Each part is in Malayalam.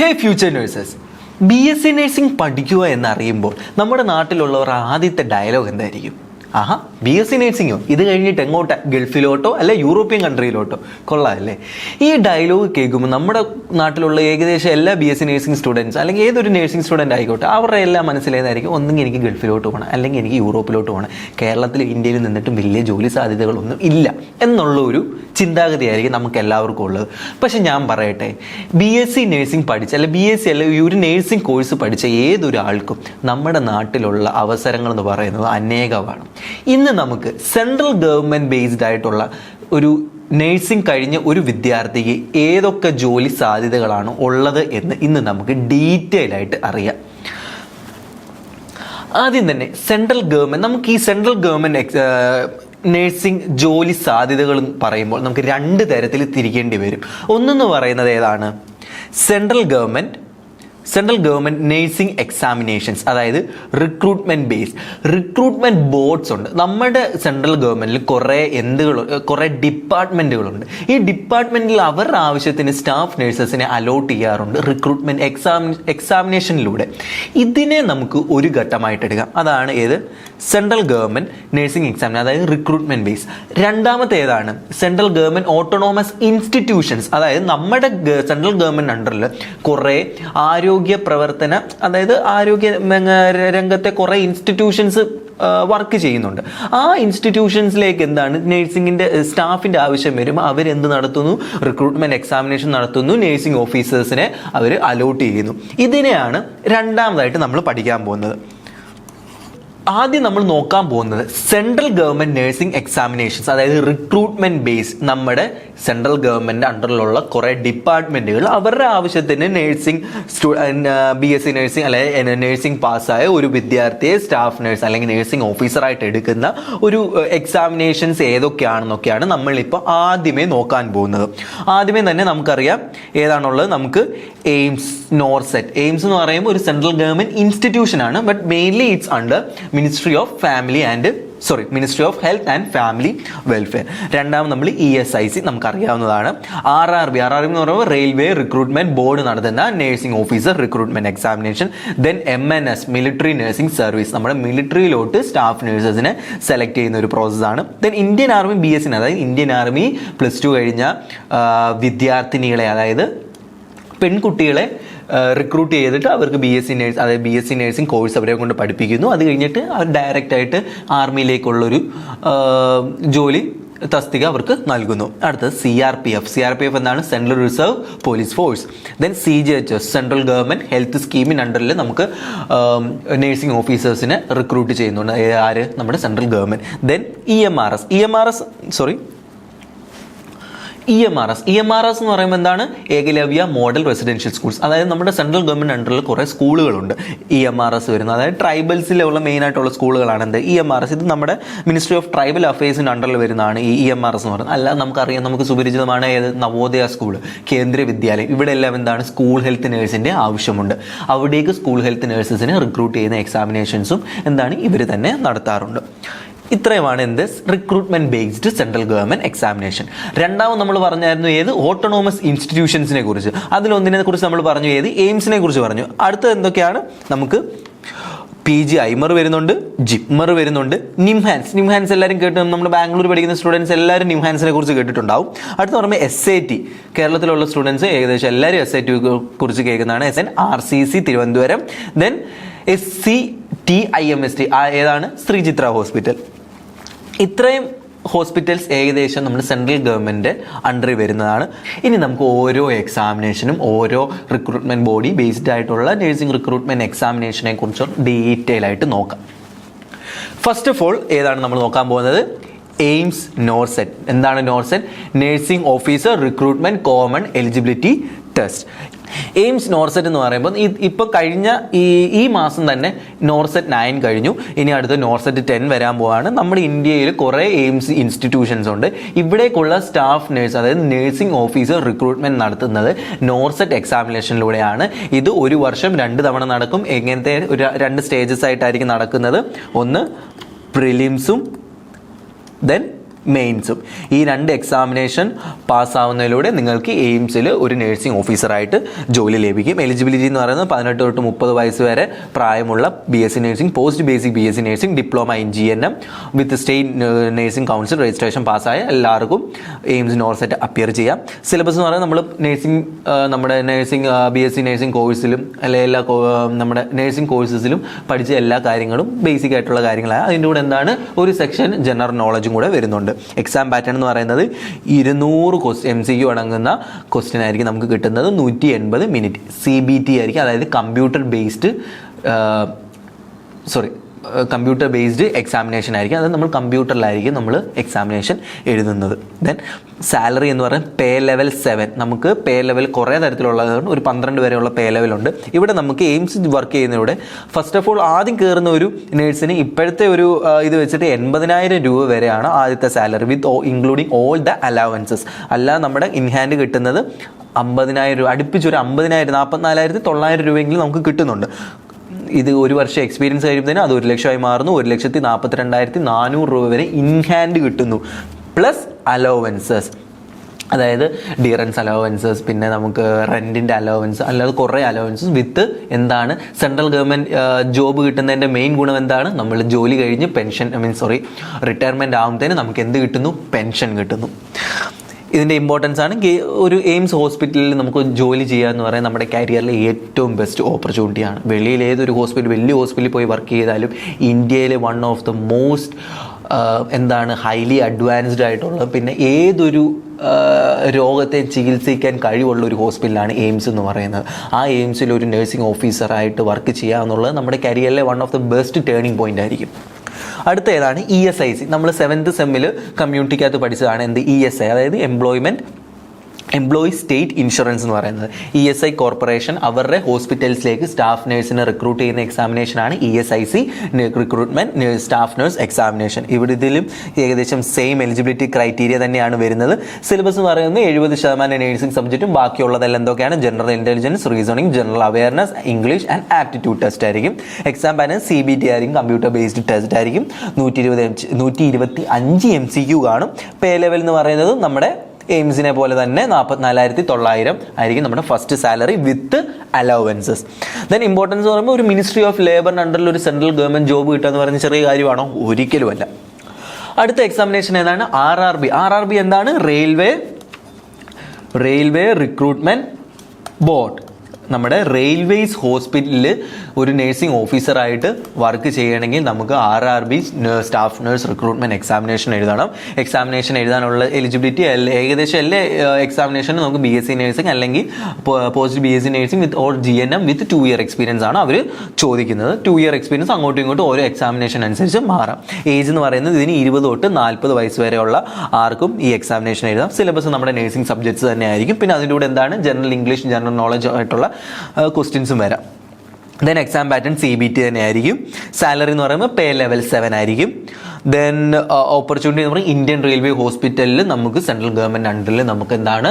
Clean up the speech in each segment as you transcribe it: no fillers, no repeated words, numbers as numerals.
ഹേ ഫ്യൂച്ചർ നേഴ്സസ്, BSc നഴ്സിംഗ് പഠിക്കുക എന്നറിയുമ്പോൾ നമ്മുടെ നാട്ടിലുള്ളവർ ആദ്യത്തെ ഡയലോഗ് എന്തായിരിക്കും? ആഹാ, BSc നഴ്സിംഗോ, ഇത് കഴിഞ്ഞിട്ട് എങ്ങോട്ടാ? ഗൾഫിലോട്ടോ അല്ല യൂറോപ്യൻ കൺട്രിയിലോട്ടോ? കൊള്ളാമല്ലേ? ഈ ഡയലോഗ് കേൾക്കുമ്പോൾ നമ്മുടെ നാട്ടിലുള്ള ഏകദേശം എല്ലാ BSc നഴ്സിംഗ് സ്റ്റുഡൻസ് അല്ലെങ്കിൽ ഏതൊരു നഴ്സിംഗ് സ്റ്റുഡൻ്റ് ആയിക്കോട്ടെ, അവരുടെ എല്ലാം മനസ്സിലേതായിരിക്കും, ഒന്നെങ്കിൽ എനിക്ക് ഗൾഫിലോട്ട് പോകണം, അല്ലെങ്കിൽ എനിക്ക് യൂറോപ്പിലോട്ട് പോകണം, കേരളത്തിൽ ഇന്ത്യയിൽ നിന്നിട്ടും വലിയ ജോലി സാധ്യതകളൊന്നും ഇല്ല എന്നുള്ള ഒരു ചിന്താഗതിയായിരിക്കും നമുക്ക് എല്ലാവർക്കും ഉള്ളത്. പക്ഷെ ഞാൻ പറയട്ടെ, BSc നഴ്സിംഗ് പഠിച്ച അല്ലെ BSc അല്ലെ ഈ ഒരു നഴ്സിംഗ് കോഴ്സ് പഠിച്ച ഏതൊരാൾക്കും നമ്മുടെ നാട്ടിലുള്ള അവസരങ്ങൾ എന്ന് പറയുന്നത് അനേകമാണ്. ഇന്ന് നമുക്ക് സെൻട്രൽ ഗവൺമെൻറ് ബേസ്ഡ് ആയിട്ടുള്ള ഒരു നഴ്സിംഗ് കഴിഞ്ഞ ഒരു വിദ്യാർത്ഥിക്ക് ഏതൊക്കെ ജോലി സാധ്യതകളാണ് ഉള്ളത് എന്ന് ഇന്ന് നമുക്ക് ഡീറ്റെയിൽ ആയിട്ട് അറിയാം. ആദ്യം തന്നെ സെൻട്രൽ ഗവൺമെൻറ്, നമുക്ക് ഈ സെൻട്രൽ ഗവൺമെൻറ് നഴ്സിംഗ് ജോലി സാധ്യതകൾ പറയുമ്പോൾ നമുക്ക് രണ്ട് തരത്തിൽ തിരിക്കേണ്ടി വരും. ഒന്നെന്ന് പറയുന്നത് ഏതാണ്? സെൻട്രൽ ഗവൺമെൻറ് നഴ്സിംഗ് എക്സാമിനേഷൻസ്, അതായത് റിക്രൂട്ട്മെന്റ് ബേസ്ഡ്. റിക്രൂട്ട്മെന്റ് ബോർഡ്സ് ഉണ്ട് നമ്മുടെ സെൻട്രൽ ഗവൺമെന്റിൽ. കുറേ ഡിപ്പാർട്ട്മെന്റുകളുണ്ട്. ഈ ഡിപ്പാർട്ട്മെന്റിൽ അവരുടെ ആവശ്യത്തിന് സ്റ്റാഫ് നഴ്സസിനെ അലോട്ട് ചെയ്യാറുണ്ട് റിക്രൂട്ട്മെന്റ് എക്സാമിനേഷനിലൂടെ. ഇതിനെ നമുക്ക് ഒരു ഘട്ടമായിട്ട് എടുക്കാം. അതാണ് ഏത്? സെൻട്രൽ ഗവൺമെന്റ് നഴ്സിംഗ് എക്സാമിനേഷൻ, അതായത് റിക്രൂട്ട്മെന്റ് ബേസ്. രണ്ടാമത്തെ ഏതാണ്? സെൻട്രൽ ഗവൺമെന്റ് ഓട്ടോണോമസ് ഇൻസ്റ്റിറ്റ്യൂഷൻസ്, അതായത് നമ്മുടെ സെൻട്രൽ ഗവൺമെന്റ് അണ്ടറിൽ കുറേ ആരോഗ്യ പ്രവർത്തന, അതായത് ആരോഗ്യ രംഗത്തെ കുറേ ഇൻസ്റ്റിറ്റ്യൂഷൻസ് വർക്ക് ചെയ്യുന്നുണ്ട്. ആ ഇൻസ്റ്റിറ്റ്യൂഷൻസിലേക്ക് എന്താണ് നഴ്സിംഗിന്റെ സ്റ്റാഫിന്റെ ആവശ്യം വരും. അവരെന്ത് നടത്തുന്നു? റിക്രൂട്ട്മെന്റ് എക്സാമിനേഷൻ നടത്തുന്നു, നഴ്സിംഗ് ഓഫീസേഴ്സിനെ അവർ അലോട്ട് ചെയ്യുന്നു. ഇതിനെയാണ് രണ്ടാമതായിട്ട് നമ്മൾ പഠിക്കാൻ പോകുന്നത്. ആദ്യം നമ്മൾ നോക്കാൻ പോകുന്നത് സെൻട്രൽ ഗവൺമെന്റ് നഴ്സിംഗ് എക്സാമിനേഷൻസ്, അതായത് റിക്രൂട്ട്മെന്റ് ബേസ്. നമ്മുടെ സെൻട്രൽ ഗവൺമെന്റ് അണ്ടറിലുള്ള കുറേ ഡിപ്പാർട്ട്മെന്റുകൾ അവരുടെ ആവശ്യത്തിന് BSc നഴ്സിംഗ് അല്ലെങ്കിൽ നഴ്സിംഗ് പാസ്സായ ഒരു വിദ്യാർത്ഥിയെ സ്റ്റാഫ് നഴ്സ് അല്ലെങ്കിൽ നഴ്സിംഗ് ഓഫീസറായിട്ട് എടുക്കുന്ന ഒരു എക്സാമിനേഷൻസ് ഏതൊക്കെയാണെന്നൊക്കെയാണ് നമ്മളിപ്പോൾ ആദ്യമേ നോക്കാൻ പോകുന്നത്. ആദ്യമേ തന്നെ നമുക്കറിയാം ഏതാണുള്ളത്. നമുക്ക് എയിംസ്, നോർസെറ്റ്. എയിംസ് എന്ന് പറയുമ്പോൾ ഒരു സെൻട്രൽ ഗവൺമെന്റ് ഇൻസ്റ്റിറ്റ്യൂഷൻ ആണ്, but mainly it's under ministry of health and family welfare. രണ്ടാമത് നമ്മൾ ESIC നമുക്കറിയാവുന്നതാണ്. RRB എന്ന് പറയുമ്പോൾ റെയിൽവേ റിക്രൂട്ട്മെന്റ് ബോർഡ് നടത്തുന്ന nursing officer recruitment examination. Then MNS military nursing service, നമ്മുടെ മിലിറ്ററിയിലോട്ട് സ്റ്റാഫ് നഴ്സസിനെ സെലക്ട് ചെയ്യുന്ന ഒരു പ്രോസസ്സാണ്. ദെൻ ഇന്ത്യൻ ആർമി BSc, അതായത് ഇന്ത്യൻ ആർമി +2 കഴിഞ്ഞ വിദ്യാർത്ഥിനികളെ, അതായത് പെൺകുട്ടികളെ റിക്രൂട്ട് ചെയ്തിട്ട് അവർക്ക് BSc നഴ്സിംഗ് കോഴ്സ് അവരെ കൊണ്ട് പഠിപ്പിക്കുന്നു. അത് കഴിഞ്ഞിട്ട് അവർ ഡയറക്റ്റ് ആയിട്ട് ആർമിയിലേക്കുള്ളൊരു ജോലി തസ്തിക അവർക്ക് നൽകുന്നു. അടുത്തത് CRPF എന്താണ്? Central reserve police force. Then CGHS central government health സ്കീമിന് അണ്ടറിൽ നമുക്ക് നഴ്സിംഗ് ഓഫീസേഴ്സിനെ റിക്രൂട്ട് ചെയ്യുന്നുണ്ട്. ആര്? നമ്മുടെ സെൻട്രൽ ഗവൺമെന്റ്. ദെൻ EMRS എന്ന് പറയുമ്പോൾ എന്താണ്? ഏകലവ്യ മോഡൽ റെസിഡൻഷ്യൽ സ്കൂൾസ്, അതായത് നമ്മുടെ സെൻട്രൽ ഗവൺമെന്റ് അണ്ടറിൽ കുറേ സ്കൂളുകളുണ്ട് EMRS വരുന്നത്. അതായത് ട്രൈബൽസിലുള്ള മെയിൻ ആയിട്ടുള്ള സ്കൂളുകളാണ് എന്ത്? EMRS. ഇത് നമ്മുടെ മിനിസ്ട്രി ഓഫ് ട്രൈബൽ അഫയേഴ്സിന് അണ്ടറിൽ വരുന്നതാണ് ഈ EMRS എന്ന് പറയുന്നത്. അല്ലാതെ നമുക്കറിയാം, നമുക്ക് സുപരിചിതമാണ് ഏത്? നവോദയ സ്കൂൾ, കേന്ദ്രീയ വിദ്യാലയം. ഇവിടെ എല്ലാം എന്താണ്? സ്കൂൾ ഹെൽത്ത് നേഴ്സിന്റെ ആവശ്യമുണ്ട്. അവിടേക്ക് സ്കൂൾ ഹെൽത്ത് നേഴ്സസിനെ റിക്രൂട്ട് ചെയ്യുന്ന എക്സാമിനേഷൻസും എന്താണ്? ഇവർ തന്നെ നടത്താറുണ്ട്. ഇത്രയുമാണ് എന്ത്? Recruitment based central government examination. രണ്ടാമത് നമ്മൾ പറഞ്ഞായിരുന്നു ഏത്? ഓട്ടോണോമസ് ഇൻസ്റ്റിറ്റ്യൂഷൻസിനെ കുറിച്ച്. അതിലൊന്നിനെ കുറിച്ച് നമ്മൾ പറഞ്ഞു ഏത്? എയിംസിനെ കുറിച്ച് പറഞ്ഞു. അടുത്തത് എന്തൊക്കെയാണ്? നമുക്ക് PG ഐമർ വരുന്നുണ്ട്, ജിപ്മർ വരുന്നുണ്ട്, നിംഹാൻസ് എല്ലാവരും കേട്ട്, നമ്മുടെ ബാംഗ്ലൂർ പഠിക്കുന്ന സ്റ്റുഡൻസ് എല്ലാവരും നിംഹാൻസിനെ കുറിച്ച് കേട്ടിട്ടുണ്ടാവും. അടുത്ത് പറയുമ്പോൾ SAT, കേരളത്തിലുള്ള സ്റ്റുഡൻസ് ഏകദേശം എല്ലാവരും SAT കുറിച്ച് കേൾക്കുന്നതാണ്. RCC തിരുവനന്തപുരം. ദെൻ SCTIMST ഏതാണ്? ശ്രീചിത്ര ഹോസ്പിറ്റൽ. ഇത്രയും ഹോസ്പിറ്റൽസ് ഏകദേശം നമ്മുടെ സെൻട്രൽ ഗവൺമെൻറ് അണ്ടറിൽ വരുന്നതാണ്. ഇനി നമുക്ക് ഓരോ എക്സാമിനേഷനും ഓരോ റിക്രൂട്ട്മെൻറ്റ് ബോഡി ബേസ്ഡ് ആയിട്ടുള്ള നഴ്സിംഗ് റിക്രൂട്ട്മെൻറ്റ് എക്സാമിനേഷനെ കുറിച്ച് ഡീറ്റെയിൽ ആയിട്ട് നോക്കാം. ഫസ്റ്റ് ഓഫ് ഓൾ ഏതാണ് നമ്മൾ നോക്കാൻ പോകുന്നത്? AIIMS NORCET. എന്താണ് NORCET? Nursing officer recruitment common eligibility test. AIIMS NORCET എന്ന് പറയുമ്പോൾ ഇപ്പോൾ കഴിഞ്ഞ ഈ മാസം തന്നെ നോർസെറ്റ് 9 കഴിഞ്ഞു. ഇനി അടുത്ത് നോർസെറ്റ് 10 വരാൻ പോവാണ്. നമ്മുടെ ഇന്ത്യയിൽ കുറേ എയിംസ് ഇൻസ്റ്റിറ്റ്യൂഷൻസ് ഉണ്ട്. ഇവിടേക്കുള്ള സ്റ്റാഫ് നഴ്സ്, അതായത് നഴ്സിംഗ് ഓഫീസർ റിക്രൂട്ട്മെന്റ് നടത്തുന്നത് നോർസെറ്റ് എക്സാമിനേഷനിലൂടെയാണ്. ഇത് ഒരു വർഷം 2 തവണ നടക്കും. എങ്ങനത്തെ 2 സ്റ്റേജസ് ആയിട്ടായിരിക്കും നടക്കുന്നത്. ഒന്ന് പ്രിലിംസും ദെൻ മെയിൻസും. ഈ 2 എക്സാമിനേഷൻ പാസ്സാവുന്നതിലൂടെ നിങ്ങൾക്ക് എയിംസിൽ ഒരു നഴ്സിംഗ് ഓഫീസറായിട്ട് ജോലി ലഭിക്കും. എലിജിബിലിറ്റി എന്ന് പറയുന്നത് 18 തൊട്ട് 30 വയസ്സ് വരെ പ്രായമുള്ള BSc nursing, post basic BSc nursing, diploma in GNM with state nursing council registration പാസ്സായ എല്ലാവർക്കും എയിംസ് നോർസെറ്റ് അപ്പിയർ ചെയ്യാം. സിലബസ് എന്ന് പറയുന്നത് നമ്മൾ നഴ്സിംഗ് നമ്മുടെ നഴ്സിംഗ് BSc നഴ്സിംഗ് കോഴ്സിലും അല്ലെങ്കിൽ എല്ലാ നമ്മുടെ നഴ്സിംഗ് കോഴ്സസിലും പഠിച്ച എല്ലാ കാര്യങ്ങളും ബേസിക് ആയിട്ടുള്ള കാര്യങ്ങളാണ്. അതിൻ്റെ കൂടെ എന്താണ് ഒരു സെക്ഷൻ ജനറൽ നോളജും കൂടെ വരുന്നുണ്ട്. എക്സാം പാറ്റേൺ എന്ന് പറയുന്നത് 200 MCQ അടങ്ങുന്ന ക്വസ്റ്റ്യൻ ആയിരിക്കും നമുക്ക് കിട്ടുന്നത്. 180 മിനിറ്റ് CBT ആയിരിക്കും, അതായത് കമ്പ്യൂട്ടർ ബേസ്ഡ് എക്സാമിനേഷൻ ആയിരിക്കും. അത് നമ്മൾ കമ്പ്യൂട്ടറിലായിരിക്കും നമ്മൾ എക്സാമിനേഷൻ എഴുതുന്നത്. ദെൻ സാലറി എന്ന് പറയുന്നത് പേ ലെവൽ 7. നമുക്ക് പേ ലെവൽ കുറേ തരത്തിലുള്ളതുകൊണ്ട് ഒരു 12 വരെയുള്ള പേ ലെവലുണ്ട്. ഇവിടെ നമുക്ക് എയിംസ് വർക്ക് ചെയ്യുന്നതിലൂടെ ഫസ്റ്റ് ഓഫ് ഓൾ ആദ്യം കയറുന്ന ഒരു നേഴ്സിന് ഇപ്പോഴത്തെ ഒരു ഇത് വെച്ചിട്ട് 80,000 രൂപ വരെയാണ് ആദ്യത്തെ salary with including all the allowances. അല്ല നമ്മുടെ ഇൻ ഹാൻഡ് കിട്ടുന്നത് 50,000 രൂപ, അടുപ്പിച്ചൊരു 50,000 44,900 രൂപയെങ്കിലും നമുക്ക് കിട്ടുന്നുണ്ട്. ഇത് ഒരു വർഷം എക്സ്പീരിയൻസ് കഴിയുമ്പോഴത്തേന് അത് 1 ലക്ഷമായി മാറുന്നു. 1,42,400 രൂപ വരെ ഇൻ ഹാൻഡ് കിട്ടുന്നു. പ്ലസ് അലവൻസസ്, അതായത് ഡിയറൻസ് അലവൻസസ്, പിന്നെ നമുക്ക് റെൻറ്റിൻ്റെ അലവൻസ്, അല്ലാതെ കുറേ അലവൻസസ് വിത്ത് എന്താണ് സെൻട്രൽ ഗവൺമെൻറ് ജോബ് കിട്ടുന്നതിൻ്റെ മെയിൻ ഗുണം എന്താണ്? നമ്മൾ ജോലി കഴിഞ്ഞ് റിട്ടയർമെൻറ്റ് ആകുമ്പോഴത്തേന് നമുക്ക് എന്ത് കിട്ടുന്നു? പെൻഷൻ കിട്ടുന്നു. ഇതിൻ്റെ ഇമ്പോർട്ടൻസ് ആണ്. ഒരു എയിംസ് ഹോസ്പിറ്റലിൽ നമുക്ക് ജോലി ചെയ്യുക എന്ന് പറയുന്നത് നമ്മുടെ കരിയറിലെ ഏറ്റവും ബെസ്റ്റ് ഓപ്പർച്യൂണിറ്റിയാണ്. വെളിയിൽ ഏതൊരു വലിയ ഹോസ്പിറ്റലിൽ പോയി വർക്ക് ചെയ്താലും ഇന്ത്യയിലെ one of the most highly advanced ആയിട്ടുള്ള, പിന്നെ ഏതൊരു രോഗത്തെ ചികിത്സിക്കാൻ കഴിവുള്ള ഒരു ഹോസ്പിറ്റലാണ് എയിംസ് എന്ന് പറയുന്നത്. ആ എയിംസിൽ ഒരു നഴ്സിംഗ് ഓഫീസറായിട്ട് വർക്ക് ചെയ്യുക എന്നുള്ളത് നമ്മുടെ കരിയറിലെ one of the best turning point ആയിരിക്കും. അടുത്ത ഏതാണ്? ESIC. നമ്മൾ 7th സെമ്മിൽ കമ്മ്യൂണിറ്റിക്കകത്ത് പഠിച്ചതാണ് എന്ത്? ESI, അതായത് എംപ്ലോയി സ്റ്റേറ്റ് ഇൻഷുറൻസ് എന്ന് പറയുന്നത്. ESI കോർപ്പറേഷൻ അവരുടെ ഹോസ്പിറ്റൽസിലേക്ക് സ്റ്റാഫ് നഴ്സിനെ റിക്രൂട്ട് ചെയ്യുന്ന എക്സാമിനേഷനാണ് ESIC recruitment staff nurse examination. ഇതിലും ഏകദേശം സെയിം എലിജിബിലിറ്റി ക്രൈറ്റീരിയ തന്നെയാണ് വരുന്നത്. സിലബസ് എന്ന് പറയുന്നത് 70% നഴ്സിംഗ് സബ്ജക്റ്റും ബാക്കിയുള്ളതെല്ലാം എന്തൊക്കെയാണ്? General intelligence, reasoning, general awareness, English and aptitude test ആയിരിക്കും. എക്സാം പാറ്റേൺ CBT ആയിരിക്കും, കമ്പ്യൂട്ടർ ബേസ്ഡ് ടെസ്റ്റ് ആയിരിക്കും. 125 MCQ കാണും. പേ ലെവൽ എന്ന് പറയുന്നത് നമ്മുടെ എയിംസിനെ പോലെ തന്നെ 44,900 ആയിരിക്കും നമ്മുടെ ഫസ്റ്റ് സാലറി വിത്ത് അലവൻസസ്. ദെൻ ഇമ്പോർട്ടൻസ് എന്ന് പറയുമ്പോൾ ഒരു മിനിസ്ട്രി ഓഫ് ലേബറിന് അണ്ടറിൽ ഒരു സെൻട്രൽ ഗവൺമെന്റ് ജോബ് കിട്ടുക എന്ന് പറയുന്ന ചെറിയ കാര്യമാണോ? ഒരിക്കലുമല്ല. അടുത്ത എക്സാമിനേഷൻ ഏതാണ്? RRB എന്താണ്? Railway recruitment board. നമ്മുടെ റെയിൽവേസ് ഹോസ്പിറ്റലിൽ ഒരു നഴ്സിംഗ് ഓഫീസറായിട്ട് വർക്ക് ചെയ്യണമെങ്കിൽ നമുക്ക് RRB staff nurse recruitment examination എഴുതണം. എക്സാമിനേഷൻ എഴുതാനുള്ള എലിജിബിലിറ്റി ഏകദേശം എല്ലാ എക്സാമിനേഷനും നമുക്ക് BSc നഴ്സിംഗ് അല്ലെങ്കിൽ post BSc nursing with or GNM with 2 year experience ആണ് അവർ ചോദിക്കുന്നത്. 2 ഇയർ എക്സ്പീരിയൻസ് അങ്ങോട്ടും ഇങ്ങോട്ടും ഓരോ എക്സാമിനേഷൻ അനുസരിച്ച് മാറാം. ഏജ് എന്ന് പറയുന്നത് ഇതിന് 20 തൊട്ട് 40 വയസ്സ് വരെയുള്ള ആർക്കും ഈ എക്സാമിനേഷൻ എഴുതാം. സിലബസ് നമ്മുടെ നഴ്സിംഗ് സബ്ജക്ട്സ് തന്നെ ആയിരിക്കും. പിന്നെ അതിൻ്റെ കൂടെ എന്താണ്? ജനറൽ ഇംഗ്ലീഷ്, ജനറൽ നോളജ് ആയിട്ടുള്ള ക്വസ്റ്റ്യൻസും വരാം. ദെൻ എക്സാം പാറ്റേൺ CBT തന്നെ ആയിരിക്കും. സാലറി എന്ന് പറയുമ്പോൾ പേ ലെവൽ 7 ആയിരിക്കും. ദെൻ ഓപ്പർച്യൂണിറ്റി എന്ന് പറയുമ്പോൾ ഇന്ത്യൻ റെയിൽവേ ഹോസ്പിറ്റലിൽ നമുക്ക് സെൻട്രൽ ഗവൺമെന്റ് അണ്ടറിൽ നമുക്ക് എന്താണ്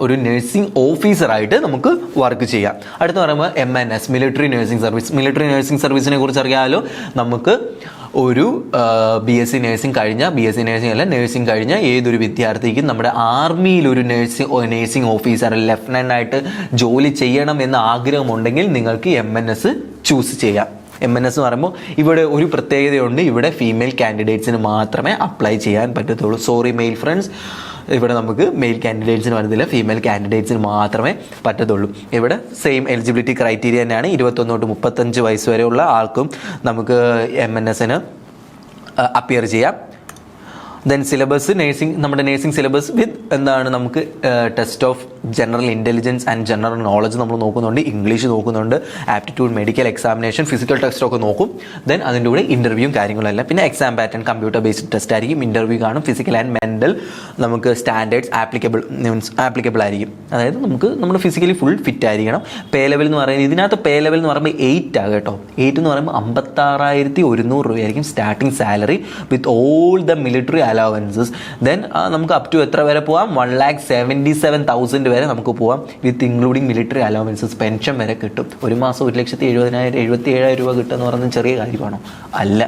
ഒരു നഴ്സിംഗ് ഓഫീസറായിട്ട് നമുക്ക് വർക്ക് ചെയ്യാം. അടുത്ത് പറയുമ്പോൾ MNS military nursing service. Military nursing സർവീസിനെ കുറിച്ച് അറിയാമല്ലോ. നമുക്ക് ഒരു BSc നഴ്സിംഗ് കഴിഞ്ഞ ഏതൊരു വിദ്യാർത്ഥിക്കും നമ്മുടെ ആർമിയിൽ ഒരു നഴ്സിംഗ് ഓഫീസർ ലെഫ്റ്റനന്റ് ആയിട്ട് ജോലി ചെയ്യണം എന്ന ആഗ്രഹമുണ്ടെങ്കിൽ നിങ്ങൾക്ക് MNS ചൂസ് ചെയ്യാം. MNS എന്ന് പറയുമ്പോൾ ഇവിടെ ഒരു പ്രത്യേകതയുണ്ട്. ഇവിടെ ഫീമെയിൽ കാൻഡിഡേറ്റ്സിന് മാത്രമേ അപ്ലൈ ചെയ്യാൻ പറ്റത്തുള്ളൂ. സോറി മെയിൽ ഫ്രണ്ട്സ്, ഇവിടെ നമുക്ക് മെയിൽ കാൻഡിഡേറ്റ്സിന് വരുന്നില്ല, ഫീമെയിൽ കാൻഡിഡേറ്റ്സിന് മാത്രമേ പറ്റത്തുള്ളൂ. ഇവിടെ സെയിം എലിജിബിലിറ്റി ക്രൈറ്റീരിയ തന്നെയാണ്. 21 തൊട്ട് 35 വയസ്സ് വരെയുള്ള ആൾക്കും നമുക്ക് MNSന് അപ്പിയർ ചെയ്യാം. ദെൻ സിലബസ് നമ്മുടെ നഴ്സിംഗ് സിലബസ് വിത്ത് നമുക്ക് test of general intelligence and general knowledge നമ്മൾ നോക്കുന്നുണ്ട്, ഇംഗ്ലീഷ് നോക്കുന്നുണ്ട്, aptitude, medical examination, physical test ഒക്കെ നോക്കും. ദെൻ അതിൻ്റെ കൂടെ ഇൻ്റർവ്യൂവും കാര്യങ്ങളെല്ലാം. പിന്നെ exam pattern computer based test ആയിരിക്കും, ഇൻ്റർവ്യൂ കാണും, ഫിസിക്കൽ ആൻഡ് മെൻ്റൽ നമുക്ക് സ്റ്റാൻഡേർഡ്സ് ആപ്ലിക്കബിൾ ആയിരിക്കും. അതായത് നമ്മൾ ഫിസിക്കലി ഫുൾ ഫിറ്റ് ആയിരിക്കണം. പേ ലെവൽ എന്ന് പറയുന്നത് ഇതിനകത്ത് പേ ലെവൽ എന്ന് പറയുമ്പോൾ 8 ആകും കേട്ടോ. 8 എന്ന് പറയുമ്പോൾ 56,100 രൂപയായിരിക്കും starting salary with all the military allowances. Then നമുക്ക് അപ് ടു എത്ര വരെ പോവാം? 1,77,000 വരെ നമുക്ക് പോവാം വിത്ത് ഇൻക്ലൂഡിങ് മിലിറ്ററി അലവൻസസ്. പെൻഷൻ വരെ കിട്ടും. ഒരു മാസം 1,70,000 77,000 രൂപ കിട്ടുക എന്ന് പറയുന്നത് ചെറിയ കാര്യമാണോ? അല്ല.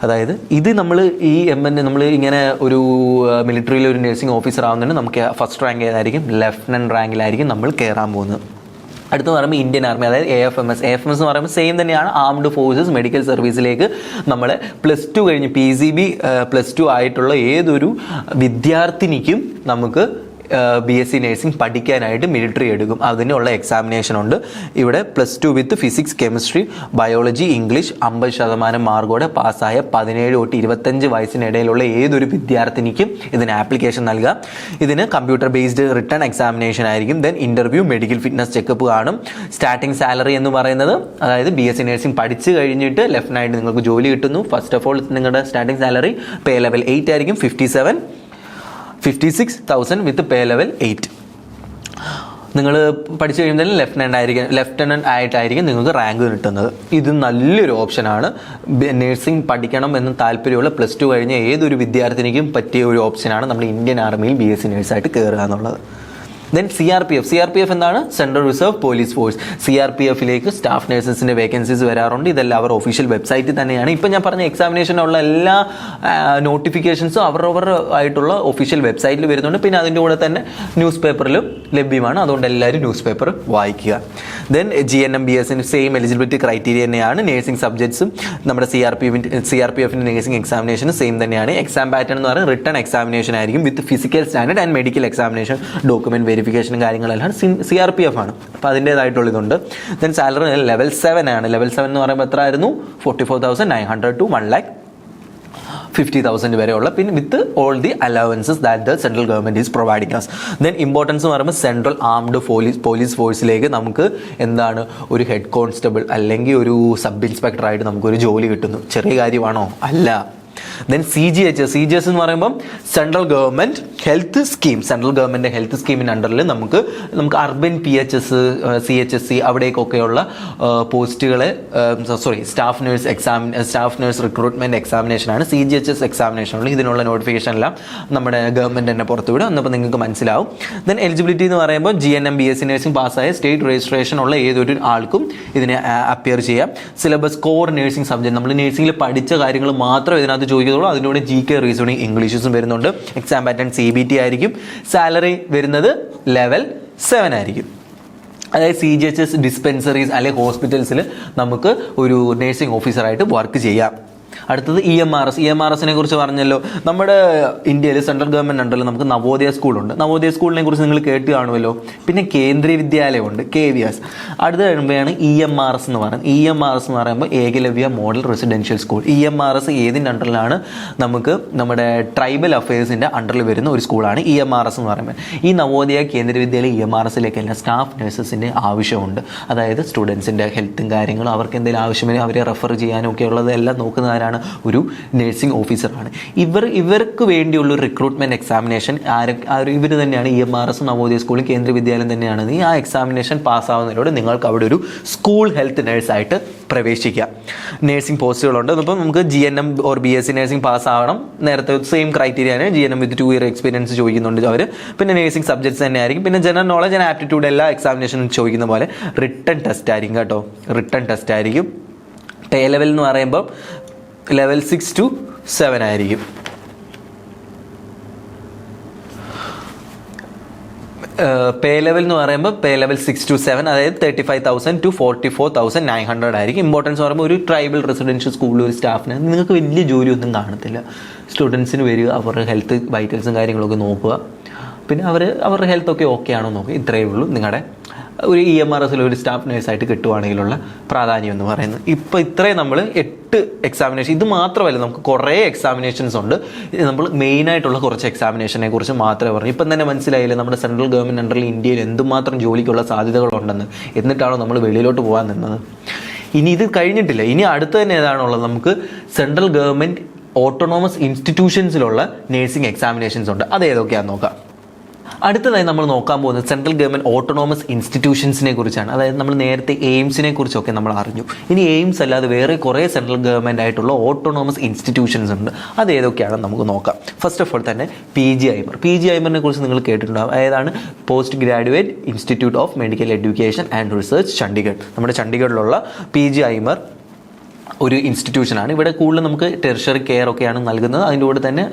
അതായത് ഇത് നമ്മൾ ഈ MN നമ്മൾ ഇങ്ങനെ ഒരു മിലിറ്ററിയിൽ ഒരു നഴ്സിംഗ് ഓഫീസർ ആവുന്നതിന് നമുക്ക് ഫസ്റ്റ് റാങ്ക് ഏതായിരിക്കും, ലെഫ്റ്റനൻറ്റ് റാങ്കിലായിരിക്കും നമ്മൾ കയറാൻ പോകുന്നത്. അടുത്ത് പറയുമ്പോൾ ഇന്ത്യൻ ആർമി, അതായത് AFMS എന്ന് പറയുമ്പോൾ സെയിം തന്നെയാണ്, ആംഡ് ഫോഴ്സസ് മെഡിക്കൽ സർവീസിലേക്ക് നമ്മൾ +2 കഴിഞ്ഞ് PCB +2 ആയിട്ടുള്ള ഏതൊരു വിദ്യാർത്ഥിനിക്കും നമുക്ക് BSc നഴ്സിംഗ് പഠിക്കാനായിട്ട് മിലിറ്ററി എടുക്കും. അതിനുള്ള എക്സാമിനേഷൻ ഉണ്ട്. ഇവിടെ +2 with physics, chemistry, biology, English 50% മാർക്കോടെ പാസ്സായ 17 തൊട്ട് 25 വയസ്സിനിടയിലുള്ള ഏതൊരു വിദ്യാർത്ഥിനിക്കും ഇതിന് ആപ്ലിക്കേഷൻ നൽകാം. ഇതിന് കമ്പ്യൂട്ടർ ബേസ്ഡ് റിട്ടേൺ എക്സാമിനേഷൻ ആയിരിക്കും. Then interview, medical fitness checkup കാണും. സ്റ്റാർട്ടിംഗ് സാലറി എന്ന് പറയുന്നത്, അതായത് BSc നഴ്സിംഗ് പഠിച്ചു കഴിഞ്ഞിട്ട് ലെഫ്റ്റനായിട്ട് നിങ്ങൾക്ക് ജോലി കിട്ടുന്നു. ഫസ്റ്റ് ഓഫ് ഓൾ നിങ്ങളുടെ സ്റ്റാർട്ടിംഗ് സാലറി പേ ലെവൽ 8 ആയിരിക്കും, 56,000 വിത്ത് പേ ലെവൽ 8. നിങ്ങൾ പഠിച്ചു കഴിയുമ്പോൾ ലെഫ്റ്റനൻറ്റ് ആയിട്ടായിരിക്കും നിങ്ങൾക്ക് റാങ്ക് കിട്ടുന്നത്. ഇത് നല്ലൊരു ഓപ്ഷനാണ്. നഴ്സിംഗ് പഠിക്കണം എന്ന് താല്പര്യമുള്ള +2 കഴിഞ്ഞ ഏതൊരു വിദ്യാർത്ഥിനിക്കും പറ്റിയ ഒരു ഓപ്ഷനാണ് നമ്മൾ ഇന്ത്യൻ ആർമിയിൽ BSc നഴ്സായിട്ട് കയറുക എന്നുള്ളത്. ദെൻ CRPF എന്താണ്? Central reserve police force. CRPFിലേക്ക് സ്റ്റാഫ് നഴ്സസിൻ്റെ വേക്കൻസീസ് വരാറുണ്ട്. ഇതെല്ലാം അവർ ഒഫീഷ്യൽ വെബ്സൈറ്റിൽ തന്നെയാണ്. ഇപ്പം ഞാൻ പറഞ്ഞ എക്സാമിനേഷനുള്ള എല്ലാ നോട്ടിഫിക്കേഷൻസും അവരവർ ആയിട്ടുള്ള ഒഫീഷ്യൽ വെബ്സൈറ്റിൽ വരുന്നുണ്ട്. പിന്നെ അതിൻ്റെ കൂടെ തന്നെ ന്യൂസ് പേപ്പറിലും ലഭ്യമാണ്. അതുകൊണ്ട് എല്ലാവരും ന്യൂസ് പേപ്പർ വായിക്കുക. Then GNM BSc same eligibility criteria തന്നെയാണ്. നഴ്സിംഗ് സബ്ജക്ട്സും നമ്മുടെ CRPFിൻ്റെ നഴ്സിംഗ് എക്സാമിനേഷനും സെയിം തന്നെയാണ്. എക്സാം പാറ്റേൺ എന്ന് പറയുന്നത് റിട്ടേൺ എക്സാമിനേഷൻ ആയിരിക്കും with physical standard and medical examination, document വെരിഫിക്കേഷനും കാര്യങ്ങളെല്ലാം CRPF ആണ്. അപ്പോൾ അതിൻ്റേതായിട്ടുള്ള ഇതുണ്ട്. ദെൻ സാലറി ലെവൽ 7 ആണ്. ലെവൽ 7 എന്ന് പറയുമ്പോൾ എത്ര ആയിരുന്നു? 44,900 to 1,50,000 വരെയുള്ള, പിന്നെ with all the allowances that the central government is providing us. Then importance എന്ന് പറയുമ്പോൾ സെൻട്രൽ ആംഡ് പോലീസ് ഫോഴ്സിലേക്ക് നമുക്ക് എന്താണ്, ഒരു ഹെഡ് കോൺസ്റ്റബിൾ അല്ലെങ്കിൽ ഒരു സബ് ഇൻസ്പെക്ടറായിട്ട് നമുക്കൊരു ജോലി കിട്ടുന്നു. ചെറിയ കാര്യമാണോ? അല്ല. ദെൻ CGHS എന്ന് പറയുമ്പം central government health scheme, central government health സ്കീമിൻ്റെ അണ്ടറിൽ നമുക്ക് അർബൻ PHS, CHSC അവിടേക്കൊക്കെയുള്ള പോസ്റ്റുകളെ സ്റ്റാഫ് നഴ്സ് റിക്രൂട്ട്മെന്റ് എക്സാമിനേഷനാണ് CGHS എക്സാമിനേഷനുള്ള. ഇതിനുള്ള നോട്ടിഫിക്കേഷൻ എല്ലാം നമ്മുടെ ഗവൺമെന്റ് തന്നെ പുറത്തുവിടും. എന്നപ്പോൾ നിങ്ങൾക്ക് മനസ്സിലാവും. ദെൻ എലിജിബിലിറ്റി എന്ന് പറയുമ്പോൾ GNM BSc നഴ്സിംഗ് പാസ്സായ സ്റ്റേറ്റ് രജിസ്ട്രേഷൻ ഉള്ള ഏതൊരു ആൾക്കും ഇതിനെ അപ്പിയർ ചെയ്യാം. സിലബസ് കോർ നഴ്സിംഗ് സബ്ജക്ട്, നമ്മൾ നഴ്സിംഗിൽ പഠിച്ച കാര്യങ്ങൾ മാത്രം ഇതിനകത്ത് ചോദിക്കത്തുള്ളൂ. അതിലൂടെ GK, റീസണിങ്, ഇംഗ്ലീഷും വരുന്നുണ്ട്. എക്സാം പാറ്റേൺ CBT ആയിരിക്കും. സാലറി വരുന്നത് ലെവൽ 7 ആയിരിക്കും. അതായത് CGHS ഡിസ്പെൻസറീസ് അല്ലെങ്കിൽ ഹോസ്പിറ്റൽസിൽ നമുക്ക് ഒരു നഴ്സിംഗ് ഓഫീസറായിട്ട് വർക്ക് ചെയ്യാം. അടുത്തത് EMRS കുറിച്ച് പറഞ്ഞല്ലോ. നമ്മുടെ ഇന്ത്യയിൽ സെൻട്രൽ ഗവൺമെന്റ് അണ്ടറിൽ നമുക്ക് നവോദയ സ്കൂളുണ്ട്. നവോദയ സ്കൂളിനെ കുറിച്ച് നിങ്ങൾ കേട്ട് കാണുമല്ലോ. പിന്നെ കേന്ദ്രീയ വിദ്യാലയമുണ്ട്, KVS. അടുത്ത കഴിയുമ്പോഴാണ് EMRS എന്ന് പറയുന്നത്. EMRS എന്ന് പറയുമ്പോൾ Eklavya model residential school. EMRS ഏതിൻ്റെ അണ്ടറിലാണ്? നമുക്ക് നമ്മുടെ ട്രൈബൽ അഫയേഴ്സിൻ്റെ അണ്ടറിൽ വരുന്ന ഒരു സ്കൂളാണ് EMRS എന്ന് പറയുമ്പോൾ. ഈ നവോദയ കേന്ദ്രീയ വിദ്യാലയം EMRSിലേക്കെല്ലാം സ്റ്റാഫ് നഴ്സസിൻ്റെ ആവശ്യമുണ്ട്. അതായത് സ്റ്റുഡൻസിൻ്റെ ഹെൽത്തും കാര്യങ്ങളും അവർക്ക് എന്തെങ്കിലും ആവശ്യമെങ്കിൽ അവരെ റെഫർ ചെയ്യാനും ഒക്കെ ഉള്ളതെല്ലാം നോക്കുന്നവരാണ് ഒരു നഴ്സിംഗ് ഓഫീസറാണ്. ഇവർക്ക് വേണ്ടിയുള്ള ഒരു റിക്രൂട്ട്മെന്റ് എക്സാമിനേഷൻ ഇവർ തന്നെയാണ്. EMRS നവോദയ സ്കൂളും കേന്ദ്രീയ വിദ്യാലയം തന്നെയാണ്. ഈ ആ എക്സാമിനേഷൻ പാസ്സാവുന്നതിലൂടെ നിങ്ങൾക്ക് അവിടെ ഒരു സ്കൂൾ ഹെൽത്ത് നഴ്സായിട്ട് പ്രവേശിക്കാം. നഴ്സിംഗ് പോസ്റ്റുകളുണ്ട്. അപ്പം നമുക്ക് GNM ഓർ BSc നഴ്സിംഗ് പാസ്സാവണം. നേരത്തെ സെയിം ക്രൈറ്റീരിയയാണ്. GNM വിത്ത് 2 year എക്സ്പീരിയൻസ് ചോദിക്കുന്നുണ്ട് അവർ. പിന്നെ നഴ്സിംഗ് സബ്ജക്ട്സ് തന്നെ ആയിരിക്കും. പിന്നെ ജനറൽ നോളജ് ആൻഡ് ആപ്റ്റിറ്റ്യൂഡ് എല്ലാ എക്സാമിനേഷനും ചോദിക്കുന്ന പോലെ റിട്ടൺ ടെസ്റ്റ് ആയിരിക്കും കേട്ടോ. റിട്ടൺ ടെസ്റ്റ് ആയിരിക്കും. പേ ലെവൽ എന്ന് പറയുമ്പോൾ ലെവൽ 6 to 7 ആയിരിക്കും. പേ ലെവൽ എന്ന് പറയുമ്പോൾ പേ ലെവൽ 6 to 7, അതായത് 35,000 to 44,900 ആയിരിക്കും. ഇമ്പോർട്ടൻസ് പറയുമ്പോൾ ഒരു ട്രൈബൽ റെസിഡൻഷ്യൽ സ്കൂളിൽ ഒരു സ്റ്റാഫിന് നിങ്ങൾക്ക് വലിയ ജോലിയൊന്നും കാണത്തില്ല. സ്റ്റുഡൻസിന് വരിക, അവരുടെ ഹെൽത്ത് വൈറ്റൽസും കാര്യങ്ങളൊക്കെ നോക്കുക, പിന്നെ അവരുടെ ഹെൽത്തൊക്കെ ഓക്കെ ആണോ നോക്കുക. ഇത്രയേ ഉള്ളൂ നിങ്ങളുടെ ഒരു EMRSൽ ഒരു സ്റ്റാഫ് നഴ്സായിട്ട് കിട്ടുവാണെങ്കിലുള്ള പ്രാധാന്യം എന്ന് പറയുന്നത്. ഇപ്പോൾ ഇത്രയും നമ്മൾ 8 എക്സാമിനേഷൻ, ഇത് മാത്രമല്ല നമുക്ക് കുറേ എക്സാമിനേഷൻസ് ഉണ്ട്. നമ്മൾ മെയിനായിട്ടുള്ള കുറച്ച് എക്സാമിനേഷനെ കുറിച്ച് മാത്രമേ പറഞ്ഞു. ഇപ്പം തന്നെ മനസ്സിലായില്ലേ നമ്മുടെ സെൻട്രൽ ഗവൺമെൻറ് അണ്ടറിൽ ഇന്ത്യയിൽ എന്തുമാത്രം ജോലിക്കുള്ള സാധ്യതകളുണ്ടെന്ന്. എന്നിട്ടാണോ നമ്മൾ വെളിയിലോട്ട് പോകാൻ നിന്നത്? ഇനി ഇത് കഴിഞ്ഞിട്ടില്ല. ഇനി അടുത്ത് തന്നെ ഏതാണുള്ളത്? നമുക്ക് സെൻട്രൽ ഗവൺമെൻറ് ഓട്ടോണോമസ് ഇൻസ്റ്റിറ്റ്യൂഷൻസിലുള്ള നഴ്സിംഗ് എക്സാമിനേഷൻസ് ഉണ്ട്. അത് ഏതൊക്കെയാണെന്ന് നോക്കാം. അടുത്തതായി നമ്മൾ നോക്കാൻ പോകുന്നത് സെൻട്രൽ ഗവൺമെൻറ് ഓട്ടോണോമസ് ഇൻസ്റ്റിറ്റ്യൂഷൻസിനെ കുറിച്ചാണ്. അതായത് നമ്മൾ നേരത്തെ എയിംസിനെ കുറിച്ചൊക്കെ നമ്മൾ അറിഞ്ഞു. ഇനി എയിംസ് അല്ലാതെ വേറെ കുറേ സെൻട്രൽ ഗവൺമെൻറ് ആയിട്ടുള്ള ഓട്ടോണോമസ് ഇൻസ്റ്റിറ്റ്യൂഷൻസ് ഉണ്ട്. അത് ഏതൊക്കെയാണെന്ന് നമുക്ക് നോക്കാം. ഫസ്റ്റ് ഓഫ് ഓൾ തന്നെ PGIMER കുറിച്ച് നിങ്ങൾ കേട്ടിട്ടുണ്ടാകും. അതായത് post graduate institute of medical education and research Chandigarh. നമ്മുടെ ചണ്ഡീഗഡിലുള്ള PGIMER ഒരു ഇൻസ്റ്റിറ്റ്യൂഷനാണ്. ഇവിടെ കൂടുതൽ നമുക്ക് ടെർഷ്യറി കെയർ ഒക്കെയാണ് നൽകുന്നത്. അതിൻ്റെ കൂടെ തന്നെ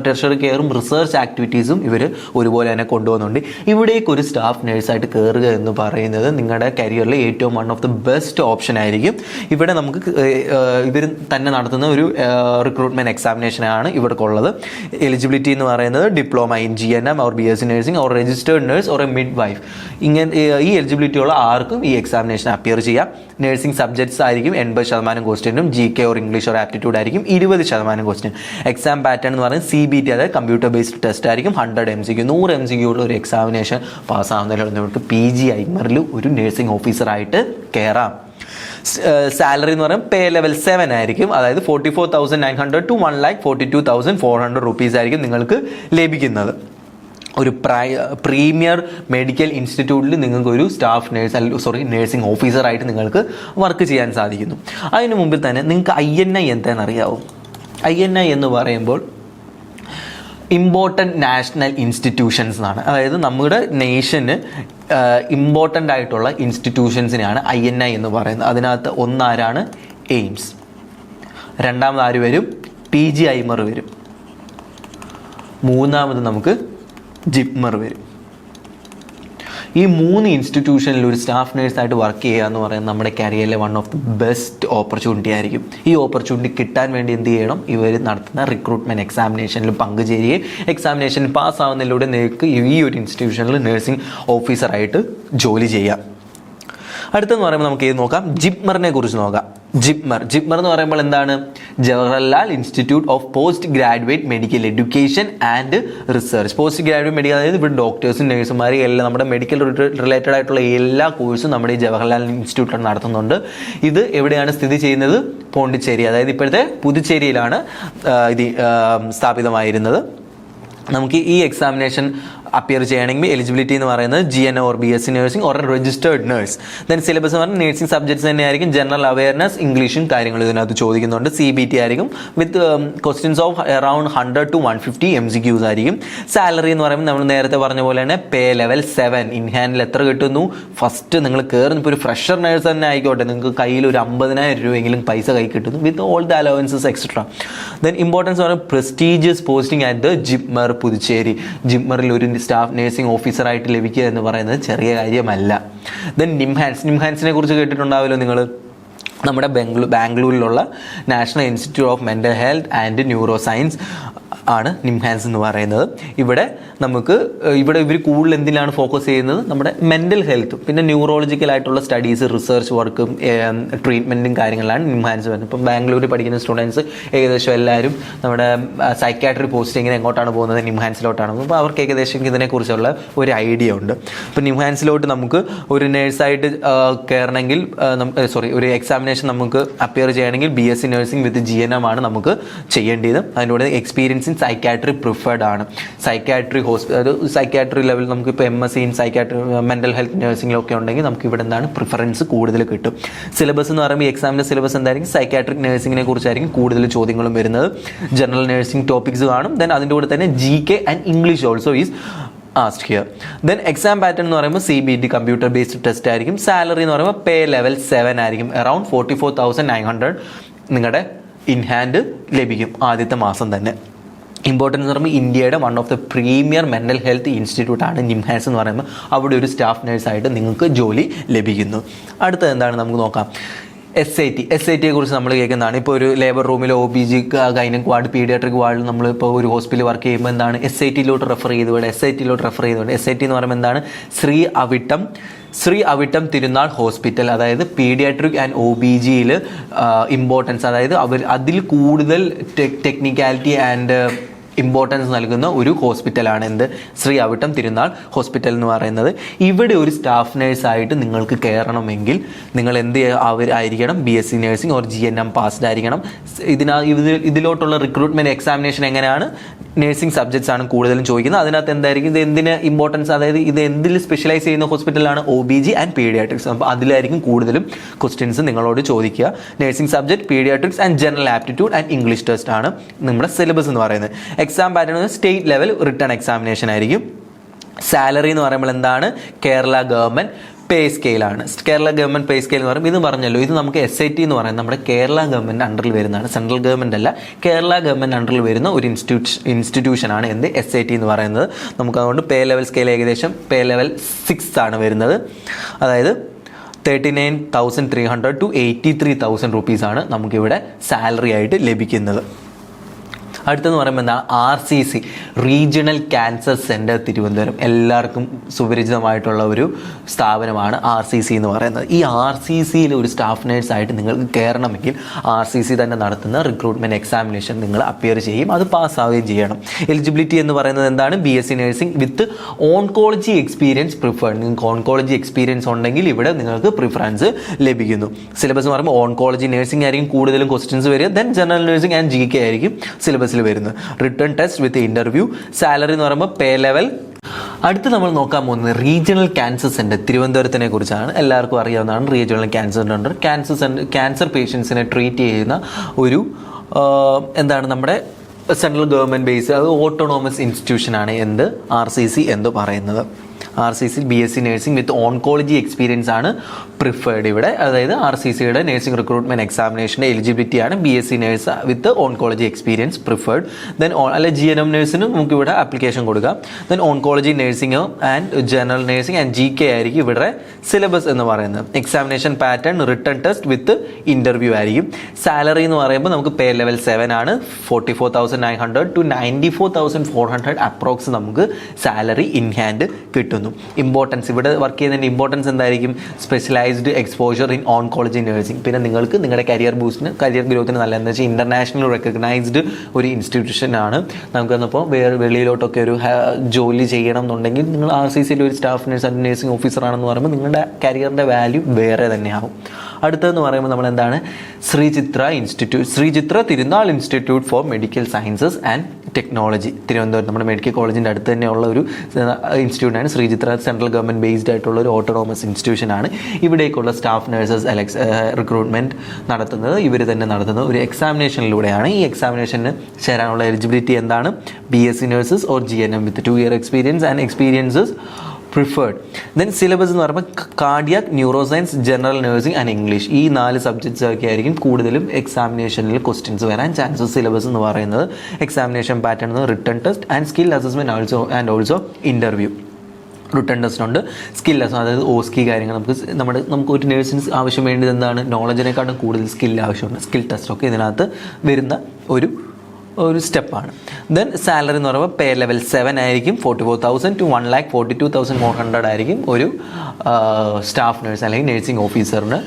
ടെർഷ്യറി കെയറും റിസർച്ച് ആക്ടിവിറ്റീസും ഇവർ ഒരുപോലെ തന്നെ കൊണ്ടുപോകുന്നുണ്ട്. ഇവിടേക്ക് ഒരു സ്റ്റാഫ് നേഴ്സായിട്ട് കയറുക എന്ന് പറയുന്നത് നിങ്ങളുടെ കരിയറിലെ ഏറ്റവും one of the best option ആയിരിക്കും. ഇവിടെ നമുക്ക് ഇവർ തന്നെ നടത്തുന്ന ഒരു റിക്രൂട്ട്മെൻറ്റ് എക്സാമിനേഷനാണ് ഇവർക്കുള്ളത്. എലിജിബിലിറ്റി എന്ന് പറയുന്നത് diploma in GNM or BSc nursing or registered nurse or A mid wife. ഇങ്ങനെ ഈ എലിജിബിലിറ്റി ഉള്ള ആർക്കും ഈ എക്സാമിനേഷൻ അപ്പിയർ ചെയ്യാം. നഴ്സിംഗ് സബ്ജക്ട്സ് ആയിരിക്കും 80% ക്വസ്റ്റ്യനും GK or English or aptitude ആയിരിക്കും 20% ക്വസ്റ്റ്യൻ. എക്സാം പാറ്റേൺ എന്ന് പറയുന്നത് CBT, അതായത് കമ്പ്യൂട്ടർ ബേസ്ഡ് ടെസ്റ്റ് ആയിരിക്കും. 100 MCQ 100 MCQ ഉള്ള ഒരു എക്സാമിനേഷൻ പാസ്സാവുന്നതിലൂടെ നമുക്ക് PG ഐമറിൽ ഒരു നഴ്സിംഗ് ഓഫീസറായിട്ട് കയറാം. സാലറി എന്ന് പറയുമ്പോൾ പേ ലെവൽ 7 ആയിരിക്കും. അതായത് 44,900 to 1,42,400 rupees ആയിരിക്കും നിങ്ങൾക്ക് ലഭിക്കുന്നത്. ഒരു പ്രീമിയർ മെഡിക്കൽ ഇൻസ്റ്റിറ്റ്യൂട്ടിൽ നിങ്ങൾക്ക് ഒരു സ്റ്റാഫ് നഴ്സിംഗ് ഓഫീസറായിട്ട് നിങ്ങൾക്ക് വർക്ക് ചെയ്യാൻ സാധിക്കുന്നു. അതിന് മുമ്പിൽ തന്നെ നിങ്ങൾക്ക് INI എന്താണെന്ന് അറിയാവോ? INI എന്ന് പറയുമ്പോൾ ഇമ്പോർട്ടൻറ്റ് നാഷണൽ ഇൻസ്റ്റിറ്റ്യൂഷൻസ് എന്നാണ്. അതായത് നമ്മുടെ നേഷന് ഇമ്പോർട്ടൻ്റ് ആയിട്ടുള്ള ഇൻസ്റ്റിറ്റ്യൂഷൻസിനെയാണ് INI എന്ന് പറയുന്നത്. അതിനകത്ത് ഒന്നാരാണ്? എയിംസ്. രണ്ടാമത് ആര് വരും? PG ഐമർ വരും. മൂന്നാമത് നമുക്ക് ജിപ്മർ വരും. ഈ 3 ഇൻസ്റ്റിറ്റ്യൂഷനിൽ ഒരു സ്റ്റാഫ് നേഴ്സായിട്ട് വർക്ക് ചെയ്യുക എന്ന് പറയുന്നത് നമ്മുടെ കരിയറിലെ one of the best opportunity ആയിരിക്കും. ഈ ഓപ്പർച്യൂണിറ്റി കിട്ടാൻ വേണ്ടി എന്ത് ചെയ്യണം? ഇവർ നടത്തുന്ന റിക്രൂട്ട്മെൻറ്റ് എക്സാമിനേഷനിൽ പങ്കുചേരുകയും എക്സാമിനേഷനിൽ പാസ്സാവുന്നതിലൂടെ നിങ്ങൾക്ക് ഈ ഒരു ഇൻസ്റ്റിറ്റ്യൂഷനിൽ നഴ്സിംഗ് ഓഫീസറായിട്ട് ജോലി ചെയ്യാം. അടുത്തെന്ന് പറയുമ്പോൾ നമുക്ക് ഇത് നോക്കാം. ജിപ്മറിനെ കുറിച്ച് നോക്കാം. ജിപ്മർ എന്ന് പറയുമ്പോൾ എന്താണ്? Jawaharlal institute of post graduate medical education and research. Post graduate medical, അതായത് ഇവിടെ ഡോക്ടേഴ്സും നഴ്സുമാരും എല്ലാം നമ്മുടെ മെഡിക്കൽ റിലേറ്റഡ് ആയിട്ടുള്ള എല്ലാ കോഴ്സും നമ്മുടെ ഈ ജവഹർലാൽ ഇൻസ്റ്റിറ്റ്യൂട്ടിൽ നടത്തുന്നുണ്ട്. ഇത് എവിടെയാണ് സ്ഥിതി ചെയ്യുന്നത്? പോണ്ടിച്ചേരി, അതായത് ഇപ്പോഴത്തെ പുതുച്ചേരിയിലാണ് ഇത് സ്ഥാപിതമായിരുന്നത്. നമുക്ക് ഈ എക്സാമിനേഷൻ അപ്പിയർ ചെയ്യണമെങ്കിൽ എലിജിബിലിറ്റി എന്ന് പറയുന്നത് GNM or BSc nursing or registered nurse. Then syllabus എന്ന് പറഞ്ഞാൽ നഴ്സിംഗ് സബ്ജക്ട്സ് തന്നെയായിരിക്കും. ജനറൽ അവയർനെസ്, ഇംഗ്ലീഷും കാര്യങ്ങളും ഇതിനകത്ത് ചോദിക്കുന്നുണ്ട്. CBT ആയിരിക്കും വിത്ത് questions of around 100 to 150 MCQs ആയിരിക്കും. സാലറി എന്ന് പറയുമ്പോൾ നമ്മൾ നേരത്തെ പറഞ്ഞ പോലെ തന്നെ പേ ലെവൽ 7. ഇൻ ഹാൻഡിൽ എത്ര കിട്ടുന്നു? ഫസ്റ്റ് നിങ്ങൾ കയറുന്ന ഇപ്പോൾ ഒരു ഫ്രഷർ നേഴ്സ് തന്നെ ആയിക്കോട്ടെ, നിങ്ങൾക്ക് കയ്യിൽ ഒരു 50,000 രൂപയെങ്കിലും പൈസ കൈ കിട്ടുന്നു with all the allowances etcetera. Then importance പറയുന്നത് prestigious posting at the JIPMER Puducherry. ജിപ്മറിൽ ഒരു സ്റ്റാഫ് നഴ്സിംഗ് ഓഫീസറായിട്ട് ലഭിക്കുക എന്ന് പറയുന്നത് ചെറിയ കാര്യമല്ല. ദെൻ നിംഹാൻസിനെ കുറിച്ച് കേട്ടിട്ടുണ്ടാവുമല്ലോ നിങ്ങൾ. നമ്മുടെ ബാംഗ്ലൂരിലുള്ള national institute of mental health and neuroscience ആണ് നിംഹാൻസ് എന്ന് പറയുന്നത്. ഇവിടെ ഇവർ കൂടുതൽ എന്തിനാണ് ഫോക്കസ് ചെയ്യുന്നത്? നമ്മുടെ മെൻ്റൽ ഹെൽത്തും പിന്നെ ന്യൂറോളജിക്കൽ ആയിട്ടുള്ള സ്റ്റഡീസ്, റിസർച്ച് വർക്കും ട്രീറ്റ്മെൻറ്റും കാര്യങ്ങളാണ് നിംഹാൻസ് വരുന്നത്. ഇപ്പം ബാംഗ്ലൂരിൽ പഠിക്കുന്ന സ്റ്റുഡൻസ് ഏകദേശം എല്ലാവരും നമ്മുടെ സൈക്കാട്രി പോസ്റ്റിങ്ങിന് എങ്ങോട്ടാണ് പോകുന്നത്? നിംഹാൻസിലോട്ടാണ്. അപ്പോൾ അവർക്ക് ഏകദേശം ഇതിനെക്കുറിച്ചുള്ള ഒരു ഐഡിയ ഉണ്ട്. അപ്പോൾ നിംഹാൻസിലോട്ട് നമുക്ക് ഒരു നേഴ്സായിട്ട് കയറണമെങ്കിൽ ഒരു എക്സാമിനേഷൻ നമുക്ക് അപ്പിയർ ചെയ്യണമെങ്കിൽ BSc നഴ്സിംഗ് വിത്ത് GNM ആണ് നമുക്ക് ചെയ്യേണ്ടത്. അതിലൂടെ എക്സ്പീരിയൻസ് ഇൻ സൈക്കാട്രി പ്രിഫേർഡ് ആണ്. സൈക്കാട്രി ലെവൽ നമുക്കിപ്പോൾ MSc in psychiatry mental health നഴ്സിംഗിലൊക്കെ ഉണ്ടെങ്കിൽ നമുക്ക് ഇവിടെ എന്താണ് പ്രിഫറൻസ് കൂടുതൽ കിട്ടും. സിലബസ് എന്ന് പറയുമ്പോൾ ഈ എക്സാമിൻ്റെ സിലബസ് എന്തായിരിക്കും? സൈക്കാട്രിക് നഴ്സിംഗിനെ കുറിച്ചായിരിക്കും കൂടുതൽ ചോദ്യങ്ങളും വരുന്നത്. ജനറൽ നഴ്സിംഗ് ടോപ്പിക്സ് കാണും. ദെൻ അതിൻ്റെ കൂടെ തന്നെ GK and English also is asked here. Then exam pattern എന്ന് പറയുമ്പോൾ CBT കമ്പ്യൂട്ടർ ബേസ്ഡ് ടെസ്റ്റ് ആയിരിക്കും. സാലറി എന്ന് പറയുമ്പോൾ പേ ലെവൽ 7 ആയിരിക്കും. അറൌണ്ട് 44,900 നിങ്ങളുടെ ഇൻ ഹാൻഡ് ലഭിക്കും ആദ്യത്തെ മാസം തന്നെ. ഇമ്പോർട്ടൻസ് എന്ന് പറയുമ്പോൾ ഇന്ത്യയുടെ one of the premier mental health institute ആണ് നിംഹാൻസ് എന്ന് പറയുമ്പോൾ. അവിടെ ഒരു സ്റ്റാഫ് നേഴ്സായിട്ട് നിങ്ങൾക്ക് ജോലി ലഭിക്കുന്നു. അടുത്തത് എന്താണ് നമുക്ക് നോക്കാം. SIT കുറിച്ച് നമ്മൾ കേൾക്കുന്നതാണ്. ഇപ്പോൾ ഒരു ലേബർ റൂമിൽ OBG, ഗൈനക് വാർഡ്, പീഡിയാട്രിക് വാർഡിൽ നമ്മളിപ്പോൾ ഒരു ഹോസ്പിറ്റലിൽ വർക്ക് ചെയ്യുമ്പോൾ എന്താണ് SITയിലോട്ട് റെഫർ ചെയ്തുകൊണ്ട് SIT എന്ന് പറയുമ്പോൾ എന്താണ്? ശ്രീ അവിട്ടം തിരുനാൾ ഹോസ്പിറ്റൽ, അതായത് പീഡിയാട്രിക് ആൻഡ് OBGയിൽ ഇമ്പോർട്ടൻസ്, അതായത് അതിൽ കൂടുതൽ ടെക്നിക്കാലിറ്റി ആൻഡ് ഇമ്പോർട്ടൻസ് നൽകുന്ന ഒരു ഹോസ്പിറ്റലാണ് ശ്രീ അവിട്ടം തിരുനാൾ ഹോസ്പിറ്റൽ എന്ന് പറയുന്നത്. ഇവിടെ ഒരു സ്റ്റാഫ് നേഴ്സായിട്ട് നിങ്ങൾക്ക് കയറണമെങ്കിൽ നിങ്ങൾ ആയിരിക്കണം? BSc nursing or GNM passed ആയിരിക്കണം. ഇതിലോട്ടുള്ള റിക്രൂട്ട്മെൻറ്റ് എക്സാമിനേഷൻ എങ്ങനെയാണ്? നഴ്സിംഗ് സബ്ജക്ട്സ് ആണ് കൂടുതലും ചോദിക്കുന്നത്. അതിനകത്ത് എന്തായിരിക്കും? ഇത് എന്തിന് ഇമ്പോർട്ടൻസ്, അതായത് ഇത് എന്തിൽ സ്പെഷ്യലൈസ് ചെയ്യുന്ന ഹോസ്പിറ്റലാണ്? OBG and paediatrics. അപ്പോൾ അതിലായിരിക്കും കൂടുതലും ക്വസ്റ്റ്യൻസ് നിങ്ങളോട് ചോദിക്കുക. Nursing subject, paediatrics and general aptitude and English test ആണ് നമ്മുടെ സിലബസ് എന്ന് പറയുന്നത്. Exam pattern state level written examination ആയിരിക്കും. സാലറി എന്ന് പറയുമ്പോൾ എന്താണ്? കേരള ഗവൺമെൻറ് പേ സ്കെയിലാണ്. കേരള ഗവൺമെൻറ് പേ സ്കെയിൽ എന്ന് പറയുമ്പോൾ ഇത് പറഞ്ഞല്ലോ, ഇത് നമുക്ക് SIT എന്ന് പറയുന്നത് നമ്മുടെ കേരള ഗവൺമെൻറ് അണ്ടറിൽ വരുന്നതാണ്. സെൻട്രൽ ഗവൺമെൻറ് അല്ല, കേരള ഗവൺമെൻറ് അണ്ടറിൽ വരുന്ന ഒരു ഇൻസ്റ്റിറ്റ്യൂഷനാണ് എന്ത് SIT എന്ന് പറയുന്നത്. നമുക്ക് അതുകൊണ്ട് പേ ലെവൽ സ്കെയിൽ ഏകദേശം പേ ലെവൽ 6 ആണ് വരുന്നത്. അതായത് 39,300 to 83,000 റുപ്പീസാണ് നമുക്കിവിടെ സാലറി ആയിട്ട് ലഭിക്കുന്നത്. അടുത്തെന്ന് പറയുമ്പോൾ എന്താ, RCC regional cancer centre Thiruvananthapuram. എല്ലാവർക്കും സുപരിചിതമായിട്ടുള്ള ഒരു സ്ഥാപനമാണ് RCC എന്ന് പറയുന്നത്. ഈ RCCയിൽ ഒരു സ്റ്റാഫ് നേഴ്സായിട്ട് നിങ്ങൾക്ക് കയറണമെങ്കിൽ RCC തന്നെ നടത്തുന്ന റിക്രൂട്ട്മെൻറ്റ് എക്സാമിനേഷൻ നിങ്ങൾ അപ്പിയർ ചെയ്യും, അത് പാസ്സാവുകയും ചെയ്യണം. എലിജിബിലിറ്റി എന്ന് പറയുന്നത് എന്താണ്, BSc nursing with oncology experience preferred. നിങ്ങൾക്ക് ഓൺകോളജി എക്സ്പീരിയൻസ് ഉണ്ടെങ്കിൽ ഇവിടെ നിങ്ങൾക്ക് പ്രിഫറൻസ് ലഭിക്കുന്നു. സിലബസ് എന്ന് പറയുമ്പോൾ ഓൺകോളജി നഴ്സിംഗ് ആയിരിക്കും കൂടുതലും ക്വസ്റ്റ്യൻസ് വരിക. Then general nursing and GK ആയിരിക്കും സിലബസ് വരുന്നത്. റിട്ടേൺ ടെസ്റ്റ് വിത്ത് ഇന്റർവ്യൂ. സാലറി എന്ന് പറയുമ്പോൾ പേ ലെവൽ. അടുത്ത് നമ്മൾ നോക്കാൻ പോകുന്നത് റീജിയണൽ ക്യാൻസർ സെന്റർ തിരുവനന്തപുരത്തിനെ കുറിച്ചാണ്. എല്ലാവർക്കും അറിയാവുന്നതാണ് റീജിയണൽ ക്യാൻസർ സെന്റർ. ക്യാൻസർ പേഷ്യൻസിനെ ട്രീറ്റ് ചെയ്യുന്ന ഒരു എന്താണ് നമ്മുടെ സെൻട്രൽ ഗവൺമെൻറ് ബേസ്, അത് ഓട്ടോണോമസ് ഇൻസ്റ്റിറ്റ്യൂഷനാണ് എന്ത് RCC എന്ന് പറയുന്നത്. RCC BSc nursing with oncology experience ആണ് പ്രിഫേർഡ് ഇവിടെ. അതായത് RCCയുടെ നഴ്സിംഗ് റിക്രൂട്ട്മെന്റ് എക്സാമിനേഷൻ്റെ എലിജിബിലിറ്റിയാണ് BSc nurse with oncology experience preferred. Then അല്ലെ GNM നഴ്സിന് നമുക്ക് ഇവിടെ ആപ്ലിക്കേഷൻ കൊടുക്കാം. Then oncology nursing and general nursing and GK ആയിരിക്കും ഇവിടെ സിലബസ് എന്ന് പറയുന്നത്. എക്സാമിനേഷൻ പാറ്റേൺ റിട്ടേൺ ടെസ്റ്റ് വിത്ത് ഇന്റർവ്യൂ ആയിരിക്കും. സാലറി എന്ന് പറയുമ്പോൾ നമുക്ക് പേ ലെവൽ 7 ആണ്. 44,900 to 94,400 അപ്രോക്സ് നമുക്ക് സാലറി ഇൻ ഹാൻഡ് കിട്ടുന്നു. ഇമ്പോർട്ടൻസ് ഇവിടെ വർക്ക് ചെയ്യുന്നതിൻ്റെ ഇമ്പോർട്ടൻസ് എന്തായിരിക്കും, specialised exposure in oncology nursing. പിന്നെ നിങ്ങൾക്ക് നിങ്ങളുടെ കരിയർ ബൂസ്റ്റിന് കരിയർ ഗ്രോത്തിന് നല്ലതെന്ന് വെച്ചാൽ ഇന്റർനാഷണൽ റെക്കഗ്നൈസ്ഡ് ഒരു ഇൻസ്റ്റിറ്റ്യൂഷനാണ്. നമുക്കെന്നപ്പോൾ വേറെ വെളിയിലോട്ടൊക്കെ ഒരു ജോലി ചെയ്യണം എന്നുണ്ടെങ്കിൽ നിങ്ങൾ RCCയിൽ ഒരു staff nurse and nursing officer ആണെന്ന് പറയുമ്പോൾ നിങ്ങളുടെ കരിയറിൻ്റെ വാല്യൂ വേറെ തന്നെയാവും. അടുത്തതെന്ന് പറയുമ്പോൾ നമ്മൾ എന്താണ്, ശ്രീചിത്ര തിരുനാൾ institute four medical sciences and technology Thiruvananthapuram. നമ്മുടെ മെഡിക്കൽ കോളേജിൻ്റെ അടുത്ത് തന്നെയുള്ള ഒരു ഇൻസ്റ്റിറ്റ്യൂട്ടാണ് ശ്രീചിത്ര. സെൻട്രൽ ഗവൺമെൻറ് ബേസ്ഡ് ആയിട്ടുള്ള ഒരു ഓട്ടോണോമസ് ഇൻസ്റ്റിറ്റ്യൂഷനാണ്. ഇവിടേക്കുള്ള സ്റ്റാഫ് നഴ്സസ് റിക്രൂട്ട്മെൻറ്റ് നടത്തുന്നത് ഇവർ തന്നെ നടത്തുന്നത് ഒരു എക്സാമിനേഷനിലൂടെയാണ്. ഈ എക്സാമിനേഷന് ചേരാനുള്ള എലിജിബിലിറ്റി എന്താണ്, BSc nurses or GNM with 2 year experience and experiences preferred. Then syllabus എന്ന് പറയുമ്പോൾ cardiac, neuro science, general nursing and English. ഈ 4 സബ്ജക്ട്സ് ഒക്കെ ആയിരിക്കും കൂടുതലും എക്സാമിനേഷനിൽ ക്വസ്റ്റ്യൻസ് വരാൻ ചാൻസസ്. സിലബസ് എന്ന് പറയുന്നത് examination pattern written test and skill assessment also interview. Return test ഉണ്ട്, സ്കിൽ അസസ്, അതായത് OSCE കാര്യങ്ങൾ. നമുക്ക് ഒരു നേഴ്സിന് ആവശ്യം വേണ്ടത് എന്താണ്, നോളജിനെക്കാട്ടും കൂടുതൽ സ്കിൽ ആവശ്യമുണ്ട്. സ്കിൽ ടെസ്റ്റൊക്കെ ഇതിനകത്ത് വരുന്ന ഒരു സ്റ്റെപ്പാണ്. ദെൻ സാലറി എന്ന് പറയുമ്പോൾ പേ ലെവൽ 7 ആയിരിക്കും. 44,000 to 1,42,400 ആയിരിക്കും ഒരു സ്റ്റാഫ് നഴ്സ് അല്ലെങ്കിൽ നഴ്സിംഗ് ഓഫീസറിന്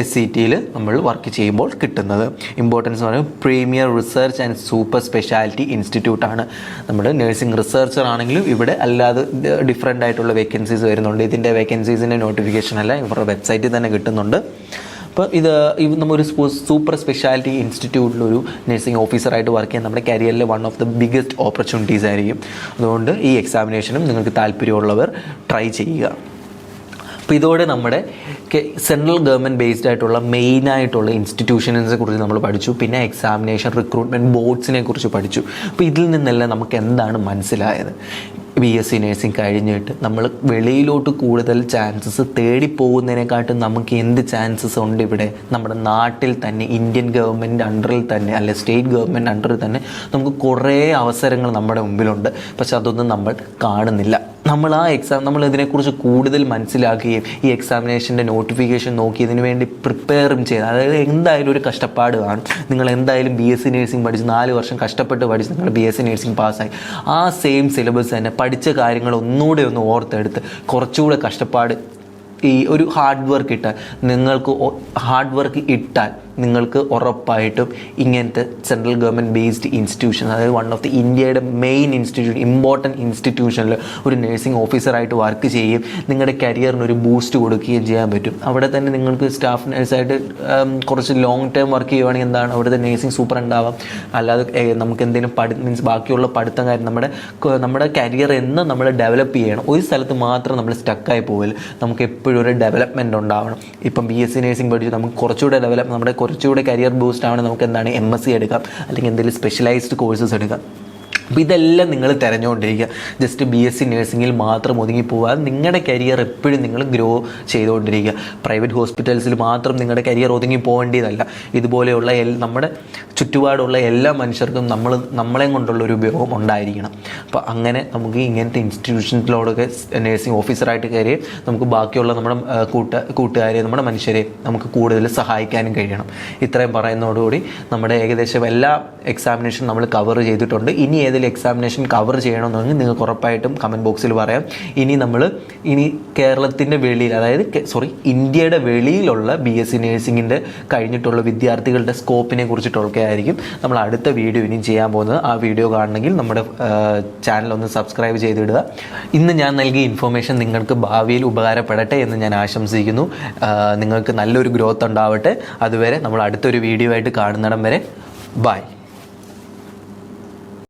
SCTയിൽ നമ്മൾ വർക്ക് ചെയ്യുമ്പോൾ കിട്ടുന്നത്. ഇമ്പോർട്ടൻസ് എന്ന് പറയുമ്പോൾ premier research and super speciality ഇൻസ്റ്റിറ്റ്യൂട്ടാണ്. നമ്മുടെ നഴ്സിംഗ് റിസർച്ചർ ആണെങ്കിലും ഇവിടെ അല്ലാതെ ഡിഫറെൻ്റ് ആയിട്ടുള്ള വേക്കൻസീസ് വരുന്നുണ്ട്. ഇതിൻ്റെ വേക്കൻസീസിൻ്റെ നോട്ടിഫിക്കേഷൻ അല്ല ഇവരുടെ വെബ്സൈറ്റിൽ തന്നെ കിട്ടുന്നുണ്ട്. അപ്പോൾ നമ്മൊരു സൂപ്പർ സ്പെഷ്യാലിറ്റി ഇൻസ്റ്റിറ്റ്യൂട്ടിലൊരു നഴ്സിംഗ് ഓഫീസറായിട്ട് വർക്ക് ചെയ്യാൻ നമ്മുടെ കരിയറിലെ one of the biggest opportunities ആയിരിക്കും. അതുകൊണ്ട് ഈ എക്സാമിനേഷനും നിങ്ങൾക്ക് താല്പര്യമുള്ളവർ ട്രൈ ചെയ്യുക. അപ്പോൾ ഇതോടെ നമ്മുടെ സെൻട്രൽ ഗവൺമെൻറ് ബേസ്ഡ് ആയിട്ടുള്ള മെയിനായിട്ടുള്ള ഇൻസ്റ്റിറ്റ്യൂഷൻസിനെ കുറിച്ച് നമ്മൾ പഠിച്ചു. പിന്നെ എക്സാമിനേഷൻ റിക്രൂട്ട്മെൻറ്റ് ബോർഡ്സിനെ കുറിച്ച് പഠിച്ചു. അപ്പോൾ ഇതിൽ നിന്നെല്ലാം നമുക്ക് എന്താണ് മനസ്സിലായത്, BSc നഴ്സിംഗ് കഴിഞ്ഞിട്ട് നമ്മൾ വെളിയിലോട്ട് കൂടുതൽ ചാൻസസ് തേടിപ്പോകുന്നതിനെക്കാട്ടും നമുക്ക് എന്ത് ചാൻസസ് ഉണ്ട് ഇവിടെ നമ്മുടെ നാട്ടിൽ തന്നെ, ഇന്ത്യൻ ഗവൺമെൻറ് അണ്ടറിൽ തന്നെ അല്ലെ സ്റ്റേറ്റ് ഗവൺമെൻറ് അണ്ടറിൽ തന്നെ നമുക്ക് കുറേ അവസരങ്ങൾ നമ്മുടെ മുമ്പിലുണ്ട്. പക്ഷെ അതൊന്നും നമ്മൾ കാണുന്നില്ല. നമ്മൾ ഇതിനെക്കുറിച്ച് കൂടുതൽ മനസ്സിലാക്കുകയും ഈ എക്സാമിനേഷൻ്റെ നോട്ടിഫിക്കേഷൻ നോക്കി ഇതിനു വേണ്ടി പ്രിപ്പയറും ചെയ്ത്, അതായത് എന്തായാലും ഒരു കഷ്ടപ്പാട് കാണും. നിങ്ങൾ എന്തായാലും BSc നഴ്സിംഗ് പഠിച്ച് 4 വർഷം കഷ്ടപ്പെട്ട് പഠിച്ച് നിങ്ങൾ BSc നഴ്സിംഗ് പാസ്സായി, ആ സെയിം സിലബസ് തന്നെ പഠിച്ച കാര്യങ്ങൾ ഒന്നുകൂടെ ഒന്ന് ഓർത്തെടുത്ത് കുറച്ചുകൂടെ കഷ്ടപ്പാട് ഈ ഒരു ഹാർഡ് വർക്ക് ഇട്ടാൽ നിങ്ങൾക്ക് ഉറപ്പായിട്ടും ഇങ്ങനത്തെ സെൻട്രൽ ഗവൺമെൻറ് ബേസ്ഡ് ഇൻസ്റ്റിറ്റ്യൂഷൻ, അതായത് വൺ ഓഫ് ദി ഇന്ത്യയുടെ മെയിൻ ഇമ്പോർട്ടൻറ്റ് ഇൻസ്റ്റിറ്റ്യൂഷനിൽ ഒരു നഴ്സിംഗ് ഓഫീസറായിട്ട് വർക്ക് ചെയ്യുകയും നിങ്ങളുടെ കരിയറിന് ഒരു ബൂസ്റ്റ് കൊടുക്കുകയും ചെയ്യാൻ പറ്റും. അവിടെ തന്നെ നിങ്ങൾക്ക് സ്റ്റാഫ് നഴ്സായിട്ട് കുറച്ച് ലോങ് ടേം വർക്ക് ചെയ്യുവാണെങ്കിൽ എന്താണ് അവിടുത്തെ നഴ്സിംഗ് സൂപ്പർ ഉണ്ടാവാം. അല്ലാതെ നമുക്ക് എന്തെങ്കിലും ബാക്കിയുള്ള പഠിത്തം കാര്യം നമ്മുടെ കരിയർ എന്ന് നമ്മൾ ഡെവലപ്പ് ചെയ്യണം. ഒരു സ്ഥലത്ത് മാത്രം നമ്മൾ സ്റ്റക്കായി പോകില്ല, നമുക്ക് എപ്പോഴും ഒരു ഡെവലപ്മെൻറ്റ് ഉണ്ടാവണം. ഇപ്പം BSc നഴ്സിംഗ് പഠിച്ച് നമുക്ക് കുറച്ചുകൂടെ കരിയർ ബൂസ്റ്റ് ആവണം. നമുക്ക് എന്താണ് MSc എടുക്കാം, അല്ലെങ്കിൽ എന്തെങ്കിലും സ്പെഷ്യലൈസ്ഡ് കോഴ്സസ് എടുക്കാം. അപ്പോൾ ഇതെല്ലാം നിങ്ങൾ തിരഞ്ഞുകൊണ്ടിരിക്കുക. ജസ്റ്റ് BSc നഴ്സിംഗിൽ മാത്രം ഒതുങ്ങി പോകാതെ നിങ്ങളുടെ കരിയർ എപ്പോഴും നിങ്ങൾ ഗ്രോ ചെയ്തുകൊണ്ടിരിക്കുക. പ്രൈവറ്റ് ഹോസ്പിറ്റൽസിൽ മാത്രം നിങ്ങളുടെ കരിയർ ഒതുങ്ങി പോകേണ്ടതല്ല. ഇതുപോലെയുള്ള നമ്മുടെ ചുറ്റുപാടുള്ള എല്ലാ മനുഷ്യർക്കും നമ്മളെയും കൊണ്ടുള്ള ഒരു ഉപയോഗം ഉണ്ടായിരിക്കണം. അപ്പോൾ അങ്ങനെ നമുക്ക് ഇങ്ങനത്തെ ഇൻസ്റ്റിറ്റ്യൂഷൻസിലോടൊക്കെ നഴ്സിംഗ് ഓഫീസറായിട്ട് കയറി നമുക്ക് ബാക്കിയുള്ള നമ്മുടെ കൂട്ടുകാരെ, നമ്മുടെ മനുഷ്യരെ നമുക്ക് കൂടുതൽ സഹായിക്കാനും കഴിയണം. ഇത്രയും പറയുന്നതോടുകൂടി നമ്മുടെ ഏകദേശം എല്ലാ എക്സാമിനേഷൻ നമ്മൾ കവർ ചെയ്തിട്ടുണ്ട്. ഇനി ഏതെങ്കിലും എക്സാമിനേഷൻ കവർ ചെയ്യണമെന്നുണ്ടെങ്കിൽ നിങ്ങൾക്ക് ഉറപ്പായിട്ടും കമൻറ്റ് ബോക്സിൽ പറയാം. ഇനി കേരളത്തിൻ്റെ വെളിയിൽ, അതായത് ഇന്ത്യയുടെ വെളിയിലുള്ള BSc നഴ്സിംഗിൻ്റെ കഴിഞ്ഞിട്ടുള്ള വിദ്യാർത്ഥികളുടെ സ്കോപ്പിനെ കുറിച്ചിട്ടൊക്കെ ആയിരിക്കും നമ്മൾ അടുത്ത വീഡിയോ ഇനി ചെയ്യാൻ പോകുന്നത്. ആ വീഡിയോ കാണണമെങ്കിൽ നമ്മുടെ ചാനൽ ഒന്ന് സബ്സ്ക്രൈബ് ചെയ്തിടുക. ഇന്ന് ഞാൻ നൽകിയ ഇൻഫർമേഷൻ നിങ്ങൾക്ക് ഭാവിയിൽ ഉപകാരപ്പെടട്ടെ എന്ന് ഞാൻ ആശംസിക്കുന്നു. നിങ്ങൾക്ക് നല്ലൊരു ഗ്രോത്ത് ഉണ്ടാവട്ടെ. അതുവരെ നമ്മൾ അടുത്തൊരു വീഡിയോ ആയിട്ട് കാണുന്നിടം വരെ ബൈ.